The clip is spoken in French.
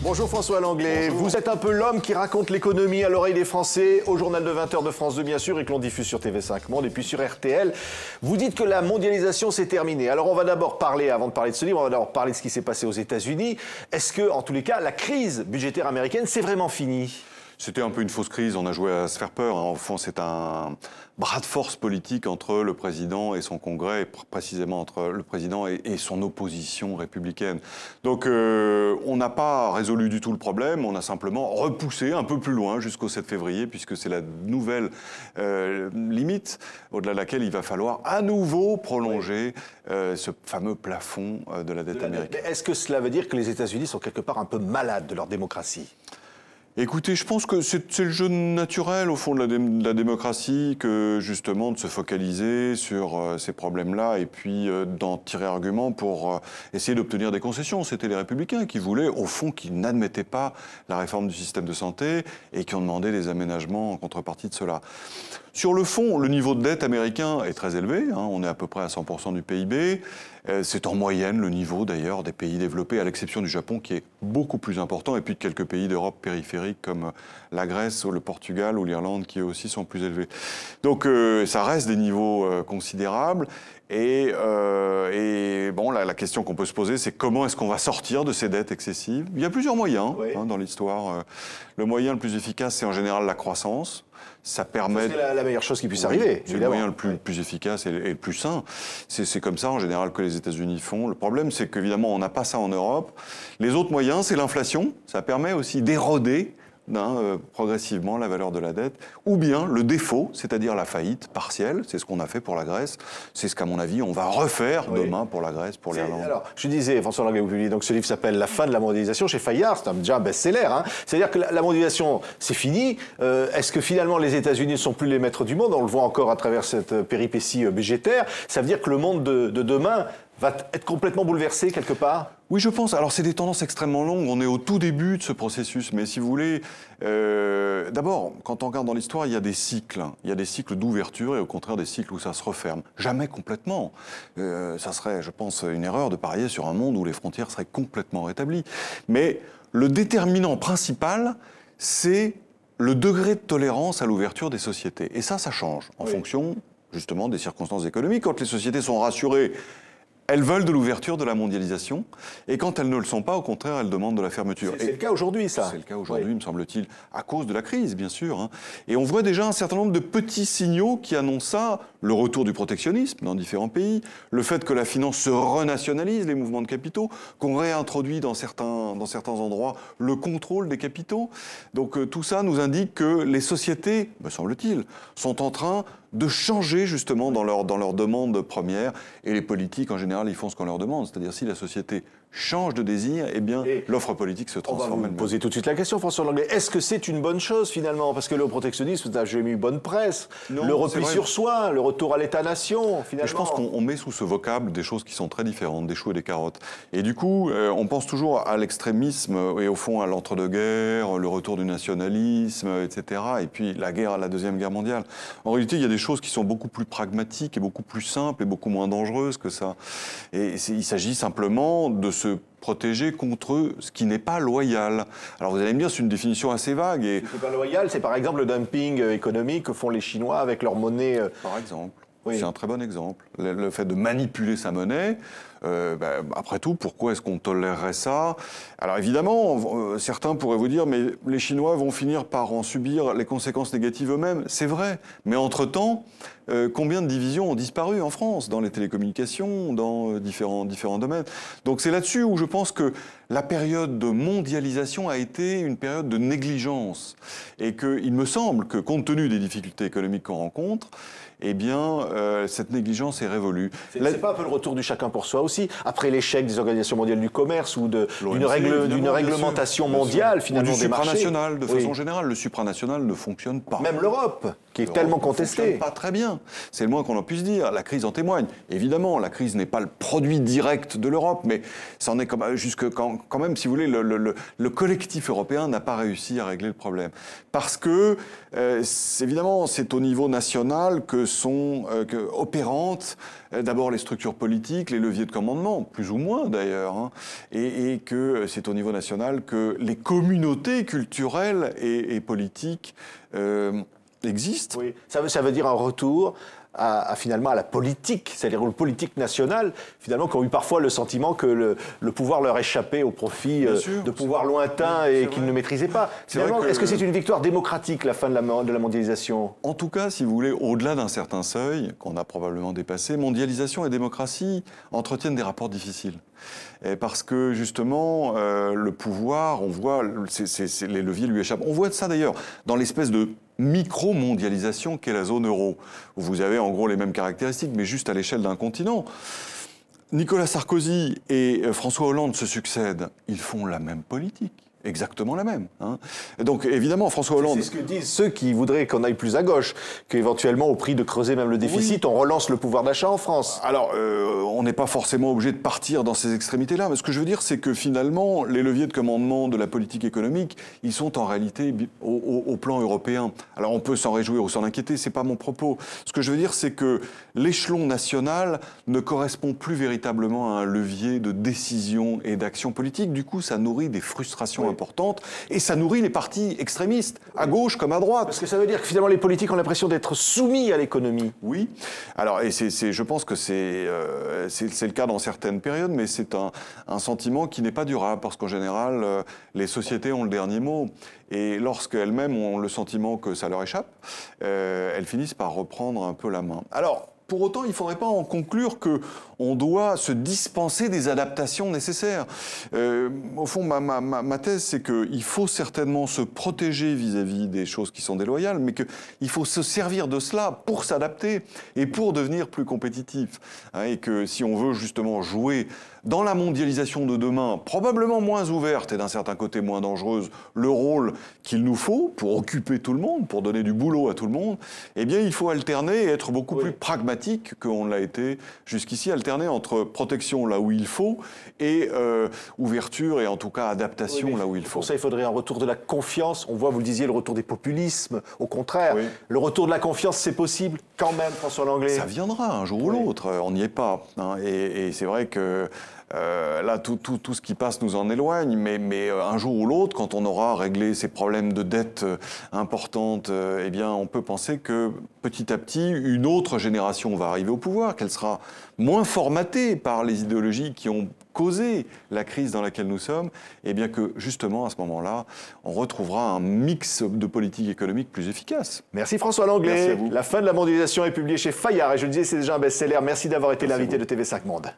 Bonjour François Langlais, vous êtes un peu l'homme qui raconte l'économie à l'oreille des Français, au journal de 20h de France 2 bien sûr, et que l'on diffuse sur TV5 Monde et puis sur RTL. Vous dites que la mondialisation c'est terminé. Alors on va d'abord parler, avant de parler de ce livre, on va d'abord parler de ce qui s'est passé aux États-Unis. Est-ce que, en tous les cas, la crise budgétaire américaine, c'est vraiment fini ? C'était un peu une fausse crise, on a joué à se faire peur. Au fond, c'est un bras de force politique entre le président et son Congrès, et précisément entre le président et son opposition républicaine. Donc on n'a pas résolu du tout le problème, on a simplement repoussé un peu plus loin jusqu'au 7 février, puisque c'est la nouvelle limite, au-delà de laquelle il va falloir à nouveau prolonger ce fameux plafond de la dette américaine. Est-ce que cela veut dire que les États-Unis sont quelque part un peu malades de leur démocratie ? Écoutez, je pense que c'est le jeu naturel, au fond, de la démocratie, que justement de se focaliser sur ces problèmes-là et puis d'en tirer argument pour essayer d'obtenir des concessions. C'était les Républicains qui voulaient, au fond, qui n'admettaient pas la réforme du système de santé et qui ont demandé des aménagements en contrepartie de cela. Sur le fond, le niveau de dette américain est très élevé, on est à peu près à 100% du PIB. C'est en moyenne le niveau d'ailleurs des pays développés, à l'exception du Japon qui est beaucoup plus important, et puis de quelques pays d'Europe périphérique comme la Grèce ou le Portugal ou l'Irlande qui eux aussi sont plus élevés. Donc ça reste des niveaux considérables. Et bon, la question qu'on peut se poser, c'est comment est-ce qu'on va sortir de ces dettes excessives ? Il y a plusieurs moyens dans l'histoire. Le moyen le plus efficace, c'est en général la croissance. Ça permet... C'est la meilleure chose qui puisse arriver. C'est le moyen le plus efficace et le plus sain. C'est comme ça, en général, que les États-Unis font. Le problème, c'est qu'évidemment, on n'a pas ça en Europe. Les autres moyens, c'est l'inflation. Ça permet aussi d'éroder progressivement la valeur de la dette, ou bien le défaut, c'est-à-dire la faillite partielle, c'est ce qu'on a fait pour la Grèce, c'est ce qu'à mon avis on va refaire demain pour la Grèce, pour l'Irlande. Alors, je disais, François Langlais, vous publiez donc ce livre s'appelle La fin de la mondialisation chez Fayard, c'est déjà un best-seller, c'est-à-dire que la mondialisation c'est fini, est-ce que finalement les États-Unis ne sont plus les maîtres du monde, on le voit encore à travers cette péripétie budgétaire, ça veut dire que le monde de demain va être complètement bouleversé quelque part ? Oui, je pense. Alors, c'est des tendances extrêmement longues. On est au tout début de ce processus. Mais si vous voulez, d'abord, quand on regarde dans l'histoire, il y a des cycles. Il y a des cycles d'ouverture et au contraire des cycles où ça se referme. Jamais complètement. Ça serait, je pense, une erreur de parier sur un monde où les frontières seraient complètement rétablies. Mais le déterminant principal, c'est le degré de tolérance à l'ouverture des sociétés. Et ça change en fonction, justement, des circonstances économiques. Quand les sociétés sont rassurées, elles veulent de l'ouverture, de la mondialisation, et quand elles ne le sont pas, au contraire, elles demandent de la fermeture. C'est le cas aujourd'hui, ça. C'est le cas aujourd'hui, me semble-t-il, à cause de la crise, bien sûr. Et on voit déjà un certain nombre de petits signaux qui annoncent ça, le retour du protectionnisme dans différents pays, le fait que la finance se renationalise, les mouvements de capitaux, qu'on réintroduit dans certains endroits le contrôle des capitaux. Donc tout ça nous indique que les sociétés, me semble-t-il, sont en train de changer justement dans leur demande première, et les politiques en général ils font ce qu'on leur demande, c'est-à-dire si la société change de désir, eh bien l'offre politique se transforme. On va vous poser tout de suite la question, François Langlais. Est-ce que c'est une bonne chose finalement ? Parce que le protectionnisme n'a jamais eu bonne presse. Non, le repli sur soi, le retour à l'État-nation, finalement. Mais je pense qu'on met sous ce vocable des choses qui sont très différentes, des choux et des carottes. Et du coup, on pense toujours à l'extrémisme et au fond à l'entre-deux-guerres, le retour du nationalisme, etc. Et puis la Deuxième Guerre mondiale. En réalité, il y a des choses qui sont beaucoup plus pragmatiques et beaucoup plus simples et beaucoup moins dangereuses que ça. Et il s'agit simplement de se protéger contre ce qui n'est pas loyal. Alors vous allez me dire, c'est une définition assez vague. Ce qui n'est pas loyal, c'est par exemple le dumping économique que font les Chinois avec leur monnaie. Par exemple. Oui. C'est un très bon exemple. Le fait de manipuler sa monnaie, après tout, pourquoi est-ce qu'on tolérerait ça ? Alors évidemment, certains pourraient vous dire, mais les Chinois vont finir par en subir les conséquences négatives eux-mêmes. C'est vrai, mais entre-temps, combien de divisions ont disparu en France, dans les télécommunications, dans différents domaines. Donc c'est là-dessus où je pense que la période de mondialisation a été une période de négligence. Et qu'il me semble que, compte tenu des difficultés économiques qu'on rencontre, eh bien, cette négligence est révolue. C'est pas un peu le retour du chacun pour soi aussi, après l'échec des organisations mondiales du commerce ou d'une réglementation mondiale, finalement, ou du des marchés. supranational, de façon générale. Le supranational ne fonctionne pas. Même l'Europe, qui est tellement contestée. Ne fonctionne pas très bien. C'est le moins qu'on en puisse dire. La crise en témoigne. Évidemment, la crise n'est pas le produit direct de l'Europe, mais ça en est quand même, si vous voulez, le collectif européen n'a pas réussi à régler le problème. Parce que, évidemment, c'est au niveau national que sont opérantes d'abord les structures politiques, les leviers de commandement, plus ou moins d'ailleurs, hein, et que c'est au niveau national que les communautés culturelles et politiques existent. Oui. Ça veut dire un retour finalement à la politique, c'est-à-dire aux politiques nationales, finalement, qui ont eu parfois le sentiment que le pouvoir leur échappait au profit de pouvoirs lointains et qu'ils ne maîtrisaient pas. Est-ce que c'est une victoire démocratique, la fin de la mondialisation? En tout cas, si vous voulez, au-delà d'un certain seuil, qu'on a probablement dépassé, mondialisation et démocratie entretiennent des rapports difficiles. Parce que justement, le pouvoir, on voit, les leviers lui échappent. On voit ça d'ailleurs dans l'espèce de micro-mondialisation qu'est la zone euro, où vous avez en gros les mêmes caractéristiques, mais juste à l'échelle d'un continent. Nicolas Sarkozy et François Hollande se succèdent, ils font la même politique. Exactement la même. Hein. Donc évidemment, François Hollande... C'est ce que disent ceux qui voudraient qu'on aille plus à gauche, qu'éventuellement, au prix de creuser même le déficit, on relance le pouvoir d'achat en France. Alors, on n'est pas forcément obligé de partir dans ces extrémités-là, mais ce que je veux dire, c'est que finalement, les leviers de commandement de la politique économique, ils sont en réalité au plan européen. Alors on peut s'en réjouir ou s'en inquiéter, c'est pas mon propos. Ce que je veux dire, c'est que l'échelon national ne correspond plus véritablement à un levier de décision et d'action politique. Du coup, ça nourrit des frustrations importante, et ça nourrit les partis extrémistes, à gauche comme à droite. Parce que ça veut dire que finalement les politiques ont l'impression d'être soumis à l'économie. Oui, alors et je pense que c'est le cas dans certaines périodes, mais c'est un sentiment qui n'est pas durable, parce qu'en général, les sociétés ont le dernier mot. Et lorsqu'elles-mêmes ont le sentiment que ça leur échappe, elles finissent par reprendre un peu la main. Alors, pour autant, il ne faudrait pas en conclure qu'on doit se dispenser des adaptations nécessaires. Au fond, ma thèse, c'est qu'il faut certainement se protéger vis-à-vis des choses qui sont déloyales, mais qu'il faut se servir de cela pour s'adapter et pour devenir plus compétitif. Hein, et que si on veut justement jouer dans la mondialisation de demain, probablement moins ouverte et d'un certain côté moins dangereuse, le rôle qu'il nous faut pour occuper tout le monde, pour donner du boulot à tout le monde, eh bien, il faut alterner et être beaucoup plus pragmatique qu'on l'a été jusqu'ici, alterner entre protection là où il faut et ouverture et en tout cas adaptation là où il faut. Pour ça, il faudrait un retour de la confiance. On voit, vous le disiez, le retour des populismes. Au contraire, le retour de la confiance, c'est possible quand même, François Langlais. Ça viendra un jour ou l'autre, on n'y est pas. Hein, et c'est vrai que là, tout ce qui passe nous en éloigne, mais un jour ou l'autre, quand on aura réglé ces problèmes de dette importantes, eh bien, on peut penser que petit à petit, une autre génération va arriver au pouvoir, qu'elle sera moins formatée par les idéologies qui ont causé la crise dans laquelle nous sommes, et bien que justement, à ce moment-là, on retrouvera un mix de politique économique plus efficace. Merci François Langlais. Merci à vous. La fin de la mondialisation est publiée chez Fayard, et je le disais, c'est déjà un best-seller. Merci d'avoir été l'invité de TV5 Monde.